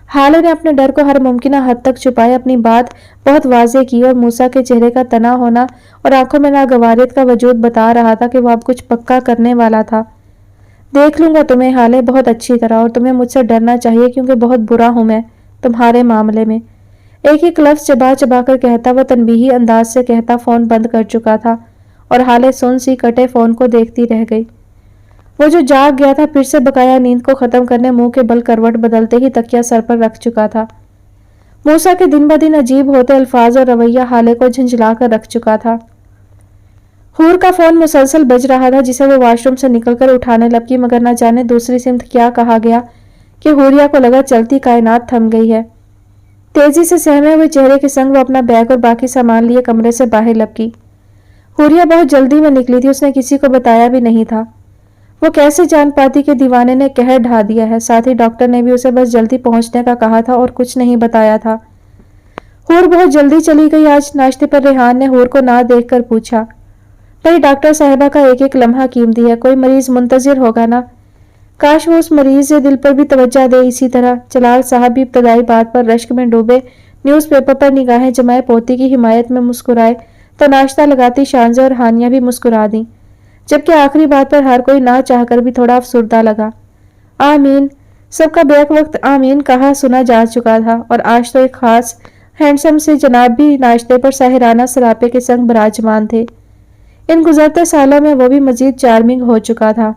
حالے نے اپنے ڈر کو ہر ممکنہ حد تک چھپائے اپنی بات بہت واضح کی، اور موسیٰ کے چہرے کا تنا ہونا اور آنکھوں میں ناگواریت کا وجود بتا رہا تھا کہ وہ اب کچھ پکا کرنے والا تھا۔ دیکھ لوں گا تمہیں حالے بہت اچھی طرح، اور تمہیں مجھ سے ڈرنا چاہیے کیونکہ بہت برا ہوں میں تمہارے معاملے میں۔ ایک ایک لفظ چبا چبا کر کہتا وہ تنبیہی انداز سے کہتا فون بند کر چکا تھا، اور حالے سن سی کٹے فون کو دیکھتی رہ گئی۔ وہ جو جاگ گیا تھا پھر سے بقایا نیند کو ختم کرنے منہ کے بل کروٹ بدلتے ہی تکیہ سر پر رکھ چکا تھا۔ موسیٰ کے دن بدن عجیب ہوتے الفاظ اور رویہ حالے کو جھنجھلا کر رکھ چکا تھا۔ حور کا فون مسلسل بج رہا تھا جسے وہ واش روم سے نکل کر اٹھانے لپکی، مگر نہ جانے دوسری سمت کیا کہا گیا کہ حوریہ کو لگا چلتی کائنات تھم گئی ہے۔ تیزی سے سہمے ہوئے چہرے کے سنگ وہ اپنا بیگ اور باقی سامان لیے کمرے سے باہر لپکی۔ حوریہ بہت جلدی میں نکلی تھی، اس نے کسی کو بتایا بھی نہیں تھا۔ وہ کیسے جان پاتی کہ دیوانے نے قہر ڈھا دیا ہے، ساتھ ہی ڈاکٹر نے بھی اسے بس جلدی پہنچنے کا کہا تھا اور کچھ نہیں بتایا تھا۔ حور بہت جلدی چلی گئی آج؟ ناشتے پر ریحان نے حور کو نہ دیکھ کر پوچھا۔ بھئی ڈاکٹر صاحبہ کا ایک ایک لمحہ قیمتی ہے، کوئی مریض منتظر ہوگا نا۔ کاش وہ اس مریض دل پر بھی توجہ دے اسی طرح۔ جلال صاحب بھی ابتدائی بات پر رشک میں ڈوبے نیوز پیپر پر نگاہیں جمائے پوتی کی حمایت میں مسکرائے تو ناشتہ لگاتی شانزہ اور ہانیہ بھی مسکرا دیں، جبکہ آخری بات پر ہر کوئی نہ چاہ کر بھی تھوڑا افسردہ لگا۔ آمین۔ سب کا بیک وقت آمین کہا سنا جا چکا تھا، اور آج تو ایک خاص ہینڈسم سے جناب بھی ناشتے پر ساحرانہ سراپے کے سنگ براجمان تھے۔ ان گزرتے سالوں میں وہ بھی مزید چارمنگ ہو چکا تھا۔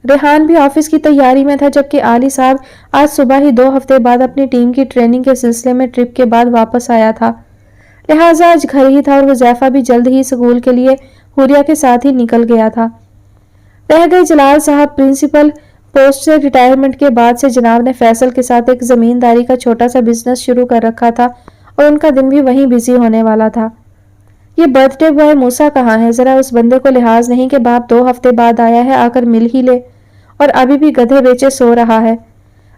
ریحان بھی آفس کی تیاری میں تھا، جبکہ عالی صاحب آج صبح ہی 2 ہفتے بعد اپنی ٹیم کی ٹریننگ کے سلسلے میں ٹرپ کے بعد واپس آیا تھا، لہٰذا آج گھر ہی تھا، اور حذیفہ بھی جلد ہی اسکول کے لیے حوریہ کے ساتھ ہی نکل گیا تھا۔ رہ گئے جلال صاحب۔ پرنسپل پوسٹ سے ریٹائرمنٹ کے بعد سے جناب نے فیصل کے ساتھ ایک زمینداری کا چھوٹا سا بزنس شروع کر رکھا تھا، اور ان کا دن بھی وہیں بزی ہونے والا تھا۔ یہ برتھ ڈے بوائے موسیٰ کہاں ہے؟ ذرا اس بندے کو لحاظ نہیں کہ باپ 2 ہفتے بعد آیا ہے، آ کر مل ہی لے، اور ابھی بھی گدھے بیچے سو رہا ہے۔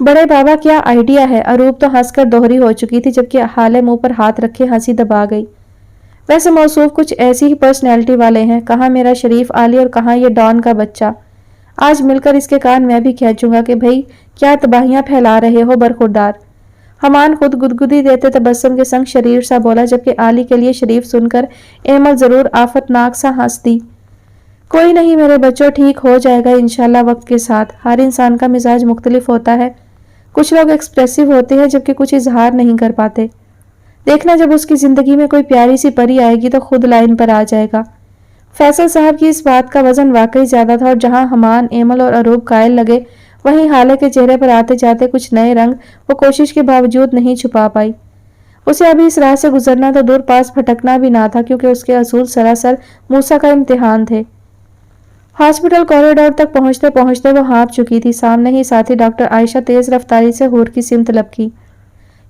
بڑے بابا کیا آئیڈیا ہے۔ اروپ تو ہنس کر دوہری ہو چکی تھی جبکہ حالے منہ پر ہاتھ رکھے ہنسی دبا گئی۔ ویسے موصوف کچھ ایسی ہی پرسنالٹی والے ہیں، کہاں میرا شریف عالی اور کہاں یہ ڈان کا بچہ۔ آج مل کر اس کے کان میں بھی کھینچوں گا کہ بھئی کیا تباہیاں پھیلا رہے ہو برخوردار۔ حمان خود گدگدی دیتے تبسم کے سنگ شریر سا بولا جبکہ عالی کے لیے شریف سن کر ایمل ضرور آفتناک سا ہنس دی۔ کوئی نہیں میرے بچوں، ٹھیک ہو جائے گا انشاءاللہ وقت کے ساتھ۔ ہر انسان کا مزاج مختلف ہوتا ہے، کچھ لوگ ایکسپریسو ہوتے ہیں جبکہ کچھ اظہار نہیں کر پاتے۔ دیکھنا جب اس کی زندگی میں کوئی پیاری سی پری آئے گی تو خود لائن پر آ جائے گا۔ فیصل صاحب کی اس بات کا وزن واقعی زیادہ تھا اور جہاں حمان، ایمل اور اروپ قائل لگے وہیں حالے کے چہرے پر آتے جاتے کچھ نئے رنگ وہ کوشش کے باوجود نہیں چھپا پائی۔ اسے ابھی اس راہ سے گزرنا تو دور پاس بھٹکنا بھی نہ تھا کیونکہ اس کے اصول سراسر موسیٰ کا امتحان تھے۔ ہاسپٹل کوریڈور تک پہنچتے پہنچتے وہ ہانپ چکی تھی۔ سامنے ہی ساتھی ڈاکٹر عائشہ تیز رفتاری سے حور کی سمت لپکی۔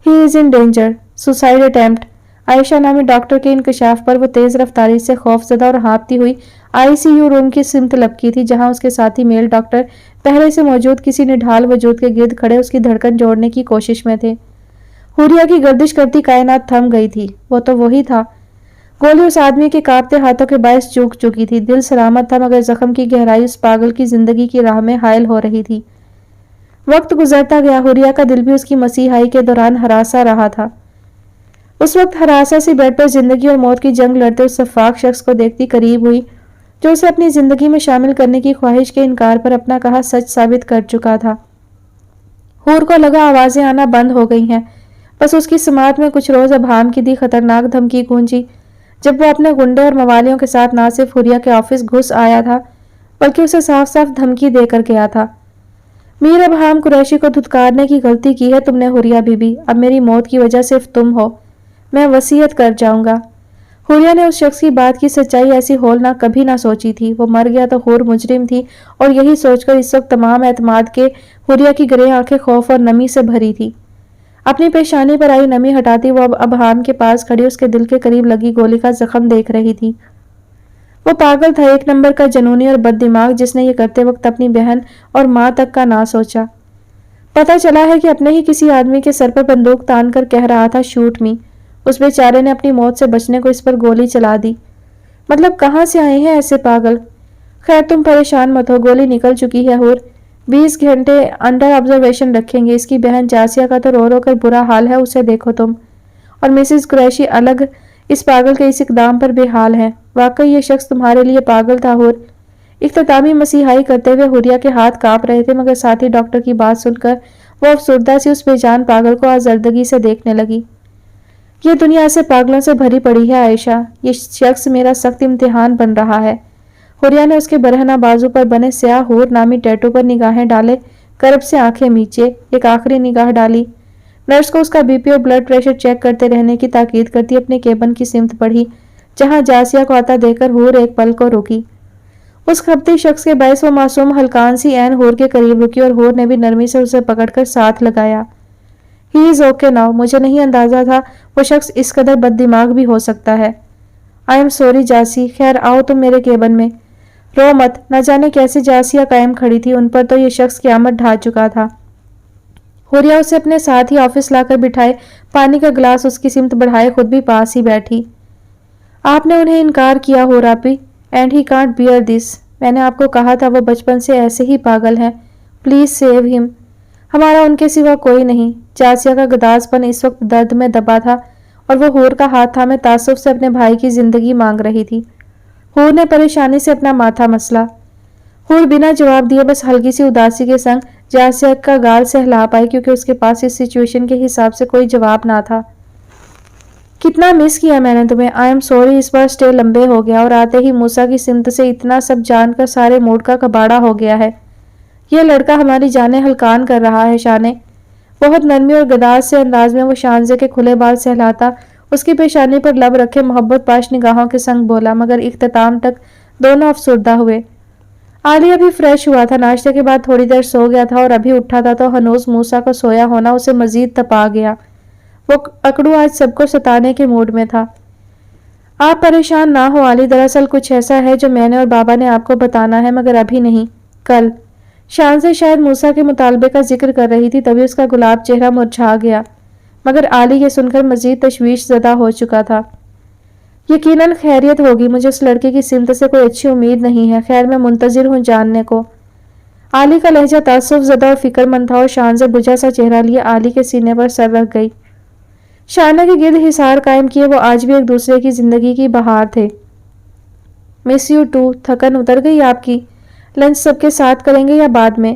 ہی از ان ڈینجر، سوسائڈ اٹیمپٹ۔ عائشہ نامی ڈاکٹر کے انکشاف پر وہ تیز رفتاری سے خوف زدہ اور ہانپتی ہوئی ICU روم کی سمت لپکی تھی جہاں اس کے ساتھی میل ڈاکٹر پہلے سے موجود کسی نڈھال وجود کے گرد کھڑے اس کی دھڑکن جوڑنے کی کوشش میں تھے۔ حوریہ کی گردش کرتی کائنات تھم گئی تھی۔ وہ تو وہی تھا۔ گولی اس آدمی کے کانپتے ہاتھوں کے باعث چوک چکی تھی۔ دل سلامت تھا مگر زخم کی گہرائی اس پاگل کی زندگی کی راہ میں حائل ہو رہی تھی۔ وقت گزرتا گیا، حوریہ کا دل بھی اس کی مسیحائی کے دوران ہراسا رہا تھا۔ اس وقت ہراسا سی بیڈ پر زندگی اور موت کی جنگ لڑتے اس شفاق شخص کو دیکھتی قریب ہوئی جو اسے اپنی زندگی میں شامل کرنے کی خواہش کے انکار پر اپنا کہا سچ ثابت کر چکا تھا۔ حور کو لگا آوازیں آنا بند ہو گئی ہیں، بس اس کی سماعت میں کچھ روز ابہام کی دی خطرناک دھمکی گونجی جب وہ اپنے گنڈے اور موالیوں کے ساتھ نہ صرف حوریہ کے آفس گھس آیا تھا بلکہ اسے صاف صاف دھمکی دے کر گیا تھا۔ میر ابہام قریشی کو دھتکارنے کی غلطی کی ہے تم نے حوریہ بی بی، اب میری موت کی وجہ صرف تم ہو، میں وصیت کر جاؤں گا۔ حوریہ نے اس شخص کی بات کی سچائی ایسی ہولناک کبھی نہ سوچی تھی۔ وہ مر گیا تو حور مجرم تھی اور یہی سوچ کر اس وقت تمام اعتماد کے حوریہ کی گرے آنکھیں خوف اور نمی سے بھری تھی۔ اپنی پیشانی پر آئی نمی ہٹاتی وہ اب ابہام کے پاس کھڑی اس کے دل کے قریب لگی گولی کا زخم دیکھ رہی تھی۔ وہ پاگل تھا، ایک نمبر کا جنونی اور بد دماغ جس نے یہ کرتے وقت اپنی بہن اور ماں تک کا نہ سوچا۔ پتہ چلا ہے کہ اپنے ہی کسی آدمی کے سر پر بندوق تان کر کہہ رہا تھا شوٹ می۔ اس بیچارے نے اپنی موت سے بچنے کو اس پر گولی چلا دی۔ مطلب کہاں سے آئے ہیں ایسے پاگل؟ خیر تم پریشان مت ہو، گولی نکل چکی ہے حور، 20 گھنٹے انڈر آبزرویشن رکھیں گے۔ اس کی بہن جاسیہ کا تو رو رو کر برا حال ہے، اسے دیکھو تم۔ اور مسز قریشی الگ اس پاگل کے اس اقدام پر بے حال ہے۔ واقعی یہ شخص تمہارے لیے پاگل تھا حور۔ اختتامی مسیحائی کرتے ہوئے حوریہ کے ہاتھ کانپ رہے تھے مگر ساتھی ڈاکٹر کی بات سن کر وہ افسردہ سی اس بے جان پاگل کو آزردگی سے دیکھنے لگی۔ یہ دنیا ایسے پاگلوں سے بھری پڑی ہے عائشہ، یہ شخص میرا سخت امتحان بن رہا ہے۔ حوریہ نے اس کے برہنہ بازو پر بنے سیاہ حور نامی ٹیٹو پر نگاہیں ڈالے کرب سے آنکھیں میچے، ایک آخری نگاہ ڈالی۔ نرس کو اس کا BP اور بلڈ پریشر چیک کرتے رہنے کی تاکید کرتی اپنے کیبن کی سمت بڑھی جہاں جاسیہ کو آتا دیکھ کر حور ایک پل کو رکی۔ اس کھپتی شخص کے باعث وہ معصوم ہلکان سی عین حور کے قریب رکی اور حور نے بھی نرمی سے اسے پکڑ کر ساتھ لگایا۔ ہی از اوکے ناؤ، مجھے نہیں اندازہ تھا وہ شخص اس قدر بد دماغ بھی ہو سکتا ہے۔ آئی ایم سوری جاسی، خیر آؤ تم میرے کیبن میں۔ رو مت، نہ جانے کیسے جاسیہ قائم کھڑی تھی، ان پر تو یہ شخص قیامت ڈھا چکا تھا۔ حوریہ اسے اپنے ساتھ ہی آفس لا کر بٹھائے، پانی کا گلاس اس کی سمت بڑھائے خود بھی پاس ہی بیٹھی۔ آپ نے انہیں انکار کیا ہو راپی، اینڈ ہی کانٹ بیئر دس۔ میں نے آپ کو کہا تھا وہ بچپن سے ایسے ہی پاگل ہیں، پلیز سیو ہم، ہمارا ان کے سوا کوئی نہیں۔ جاسیہ کا گداز پن اس وقت درد میں دبا تھا اور وہ حور کا ہاتھ تھامے تعصب سے اپنے بھائی کی زندگی مانگ رہی تھی۔ حور نے پریشانی سے اپنا ماتھا مسلا۔ حور بنا جواب دیے بس ہلکی سی اداسی کے سنگ جاسیہ کا گال سے ہلا پائی کیونکہ اس کے پاس اس سچویشن کے حساب سے کوئی جواب نہ تھا۔ کتنا مس کیا میں نے تمہیں، آئی ایم سوری، اس بار سٹے لمبے ہو گیا اور آتے ہی موسیٰ کی سمت سے اتنا سب جان کر سارے موڈ کا کباڑا ہو گیا ہے۔ یہ لڑکا ہماری جانیں ہلکان کر رہا ہے شانے۔ بہت نرمی اور گداز سے انداز میں وہ شانزے کے کھلے بال سہلاتا اس کی پیشانی پر لب رکھے محبت پاش نگاہوں کے سنگ بولا مگر اختتام تک دونوں افسردہ ہوئے۔ عالی ابھی فریش ہوا تھا، ناشتے کے بعد تھوڑی دیر سو گیا تھا اور ابھی اٹھا تھا تو ہنوز موسیٰ کا سویا ہونا اسے مزید تپا گیا۔ وہ اکڑو آج سب کو ستانے کے موڈ میں تھا۔ آپ پریشان نہ ہو عالی، دراصل کچھ ایسا ہے جو میں نے اور بابا نے آپ کو بتانا ہے مگر ابھی نہیں، کل۔ شان سے شاید موسیٰ کے مطالبے کا ذکر کر رہی تھی، تبھی اس کا گلاب چہرہ مرجھا گیا، مگر عالی یہ سن کر مزید تشویش زدہ ہو چکا تھا۔ یقیناً خیریت ہوگی، مجھے اس لڑکے کی سمت سے کوئی اچھی امید نہیں ہے، خیر میں منتظر ہوں جاننے کو۔ عالی کا لہجہ تعصب زدہ اور فکر مند تھا اور شان سے بجھا سا چہرہ لیے عالی کے سینے پر سر رکھ گئی۔ شانہ کے گرد حصار قائم کیے وہ آج بھی ایک دوسرے کی زندگی کی بہار تھے۔ مس یو ٹو، تھکن اتر گئی آپ کی؟ لنچ سب کے ساتھ کریں گے یا بعد میں؟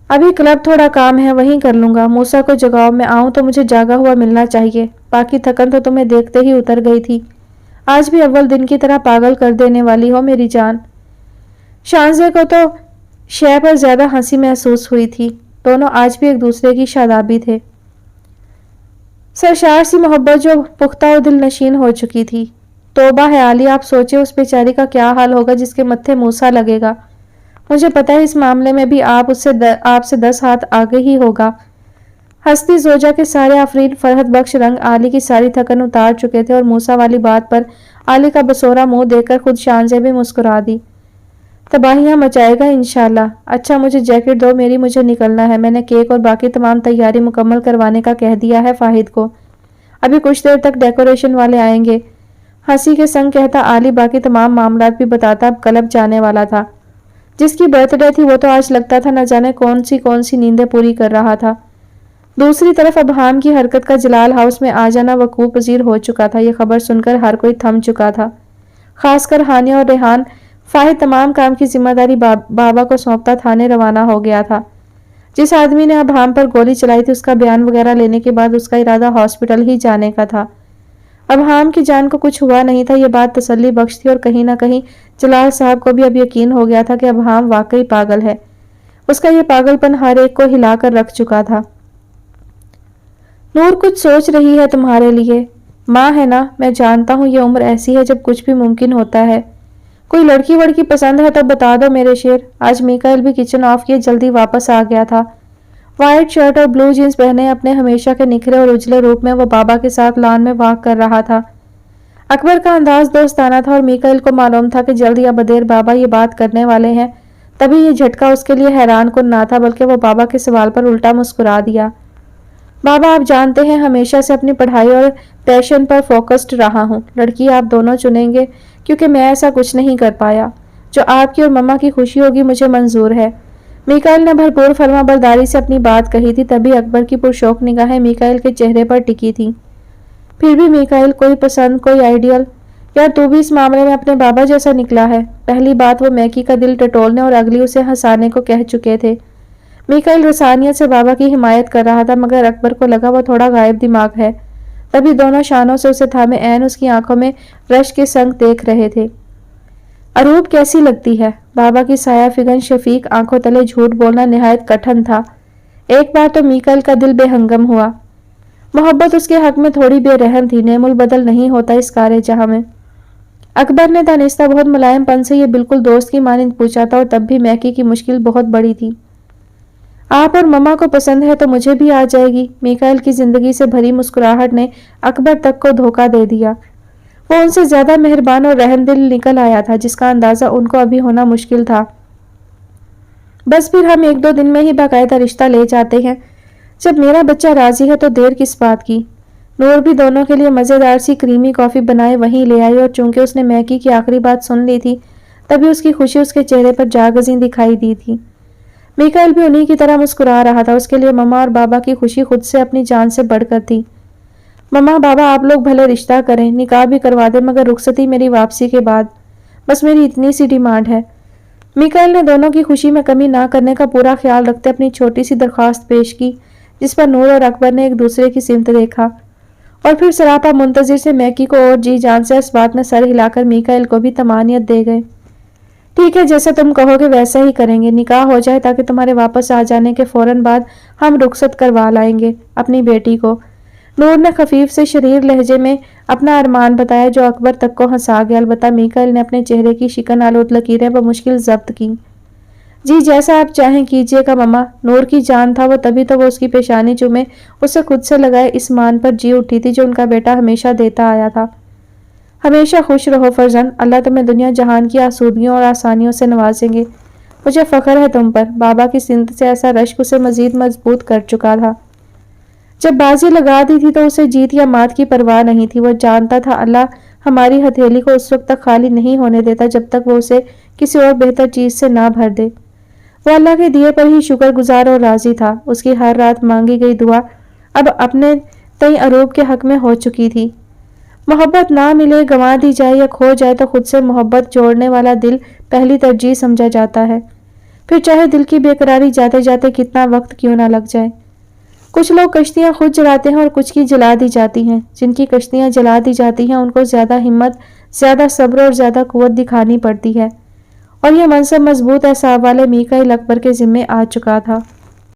ابھی کلب تھوڑا کام ہے، وہیں کر لوں گا۔ موسیٰ کو جگاؤ، میں آؤں تو مجھے جاگا ہوا ملنا چاہیے، باقی تھکن تو تمہیں دیکھتے ہی اتر گئی تھی، آج بھی اول دن کی طرح پاگل کر دینے والی ہو میری جان۔ شانزے کو تو شے پر زیادہ ہنسی محسوس ہوئی تھی، دونوں آج بھی ایک دوسرے کی شادابی تھے۔ سرشار سی محبت جو پختہ و دل نشین ہو چکی تھی۔ توبہ ہے عالی، آپ سوچے اس بیچاری کا کیا حال ہوگا جس کے متھے موسیٰ لگے گا۔ مجھے پتہ ہے اس معاملے میں بھی آپ سے 10 ہاتھ آگے ہی ہوگا۔ ہستی زوجہ کے سارے آفرین فرحت بخش رنگ عالی کی ساری تھکن اتار چکے تھے اور موسیٰ والی بات پر عالی کا بسورا منہ دیکھ کر خود شانزے بھی مسکرا دی۔ تباہیاں مچائے گا انشاءاللہ۔ اچھا مجھے جیکٹ دو میری، مجھے نکلنا ہے، میں نے کیک اور باقی تمام تیاری مکمل کروانے کا کہہ دیا ہے فاہد کو، ابھی کچھ دیر تک ڈیکوریشن والے آئیں گے۔ ہنسی کے سنگ کہتا عالی باقی تمام معاملات بھی بتاتا اب کلب جانے والا تھا۔ جس کی برتھ ڈے تھی وہ تو آج لگتا تھا نہ جانے کون سی نیندیں پوری کر رہا تھا۔ دوسری طرف ابہام کی حرکت کا جلال ہاؤس میں آ جانا وقوع پذیر ہو چکا تھا۔ یہ خبر سن کر ہر کوئی تھم چکا تھا، خاص کر ہانیہ اور ریحان۔ فاہد تمام کام کی ذمہ داری بابا کو سونپتا تھانے روانہ ہو گیا تھا۔ جس آدمی نے ابہام پر گولی چلائی تھی اس کا بیان وغیرہ لینے کے بعد اس کا ارادہ ہاسپٹل ہی جانے کا تھا۔ ابہام کی جان کو کچھ ہوا نہیں تھا، یہ بات تسلی بخش تھی اور کہیں نہ کہیں جلال صاحب کو بھی اب یقین ہو گیا تھا کہ ابہام واقعی پاگل ہے۔ اس کا یہ پاگل پن ہر ایک کو ہلا کر رکھ چکا تھا۔ نور کچھ سوچ رہی ہے تمہارے لیے، ماں ہے نا، میں جانتا ہوں یہ عمر ایسی ہے جب کچھ بھی ممکن ہوتا ہے۔ کوئی لڑکی وڑکی پسند ہے تو بتا دو میرے شیر۔ آج میکائل بھی کچن آف کیے جلدی واپس آ گیا تھا۔ وائٹ شرٹ اور بلو جینز پہنے اپنے ہمیشہ کے نکھرے اور اجلے روپ میں وہ بابا کے ساتھ لان میں واک کر رہا تھا۔ اکبر کا انداز دوستانہ تھا اور میکائل کو معلوم تھا کہ جلد یا بدیر بابا یہ بات کرنے والے ہیں، تبھی یہ جھٹکا اس کے لیے حیران کن نہ تھا بلکہ وہ بابا کے سوال پر الٹا مسکرا دیا۔ بابا آپ جانتے ہیں ہمیشہ سے اپنی پڑھائی اور پیشن پر فوکسڈ رہا ہوں، لڑکی آپ دونوں چنیں گے کیونکہ میں ایسا کچھ نہیں کر پایا، جو آپ کی اور مما کی خوشی ہوگی مجھے منظور ہے۔ میکائل نے بھرپور فرما برداری سے اپنی بات کہی تھی، تبھی اکبر کی پرشوق نگاہیں میکائل کے چہرے پر ٹکی تھی۔ پھر بھی میکائل، کوئی پسند، کوئی آئیڈیل؟ یار تو بھی اس معاملے میں اپنے بابا جیسا نکلا ہے۔ پہلی بات وہ میکی کا دل ٹٹولنے اور اگلی اسے ہنسانے کو کہہ چکے تھے۔ میکائل رسانیت سے بابا کی حمایت کر رہا تھا مگر اکبر کو لگا وہ تھوڑا غائب دماغ ہے، تبھی دونوں شانوں سے اسے تھامے عین اس کی آنکھوں میں رشک کے سنگ دیکھ رہے تھے۔ اروپ کیسی لگتی ہے؟ بابا کی سایہ فگن شفیق آنکھوں تلے جھوٹ بولنا نہایت کٹھن تھا۔ ایک بار تو میکائل کا دل بے ہنگم ہوا۔ محبت اس کے حق میں تھوڑی بے رحم تھی، نعم البدل نہیں ہوتا اس کارے جہاں میں۔ اکبر نے دانستہ بہت ملائم پن سے یہ بالکل دوست کی مانند پوچھا تھا اور تب بھی میکی کی مشکل بہت بڑی تھی۔ آپ اور مما کو پسند ہے تو مجھے بھی آ جائے گی۔ میکائل کی زندگی سے بھری مسکراہٹ نے اکبر تک کو دھوکہ دے دیا۔ وہ ان سے زیادہ مہربان اور رحم دل نکل آیا تھا جس کا اندازہ ان کو ابھی ہونا مشکل تھا۔ بس پھر ہم 1-2 دن میں ہی باقاعدہ رشتہ لے جاتے ہیں، جب میرا بچہ راضی ہے تو دیر کس بات کی۔ نور بھی دونوں کے لیے مزیدار سی کریمی کافی بنائے وہیں لے آئی اور چونکہ اس نے میکی کی آخری بات سن لی تھی تبھی اس کی خوشی اس کے چہرے پر جاگزیں دکھائی دی تھی۔ میکائل بھی انہی کی طرح مسکرا رہا تھا، اس کے لیے مما اور بابا کی خوشی خود سے اپنی جان سے بڑھ کر تھی۔ مما بابا آپ لوگ بھلے رشتہ کریں، نکاح بھی کروا دیں مگر رخصتی میری واپسی کے بعد، بس میری اتنی سی ڈیمانڈ ہے۔ میکائل نے دونوں کی خوشی میں کمی نہ کرنے کا پورا خیال رکھتے اپنی چھوٹی سی درخواست پیش کی جس پر نور اور اکبر نے ایک دوسرے کی سمت دیکھا اور پھر سراپا منتظر سے میکی کو اور جی جان سے اس بات میں سر ہلا کر میکائل کو بھی طمانینت دے گئے۔ ٹھیک ہے، جیسا تم کہو گے ویسا ہی کریں گے، نکاح ہو جائے تاکہ تمہارے واپس آ جانے کے فوراً بعد ہم رخصت کروا لائیں گے اپنی بیٹی کو۔ نور نے خفیف سے شریر لہجے میں اپنا ارمان بتایا جو اکبر تک کو ہنسا گیا، البتہ میکائل نے اپنے چہرے کی شکن آلود لکیریں بمشکل ضبط کی۔ جی جیسا آپ چاہیں کیجیے گا مما۔ نور کی جان تھا وہ، تبھی تو وہ اس کی پیشانی چومے اسے خود سے لگائے اس مان پر جی اٹھی تھی جو ان کا بیٹا ہمیشہ دیتا آیا تھا۔ ہمیشہ خوش رہو فرزند، اللہ تمہیں دنیا جہان کی آسودگیوں اور آسانیوں سے نوازیں گے۔ مجھے فخر ہے تم پر۔ بابا کی سمت سے ایسا رشک اسے مزید مضبوط کر چکا تھا۔ جب بازی لگا دی تھی تو اسے جیت یا مات کی پرواہ نہیں تھی۔ وہ جانتا تھا اللہ ہماری ہتھیلی کو اس وقت تک خالی نہیں ہونے دیتا جب تک وہ اسے کسی اور بہتر چیز سے نہ بھر دے۔ وہ اللہ کے دیے پر ہی شکر گزار اور راضی تھا۔ اس کی ہر رات مانگی گئی دعا اب اپنے تئیں اروب کے حق میں ہو چکی تھی۔ محبت نہ ملے، گنوا دی جائے یا کھو جائے تو خود سے محبت جوڑنے والا دل پہلی ترجیح سمجھا جاتا ہے، پھر چاہے دل کی بے قراری جاتے جاتے کتنا وقت کیوں نہ لگ جائے۔ کچھ لوگ کشتیاں خود جلاتے ہیں اور کچھ کی جلا دی جاتی ہیں۔ جن کی کشتیاں جلا دی جاتی ہیں ان کو زیادہ ہمت، زیادہ صبر اور زیادہ قوت دکھانی پڑتی ہے، اور یہ منصب مضبوط اعصاب والے میکائیل اکبر کے ذمے آ چکا تھا۔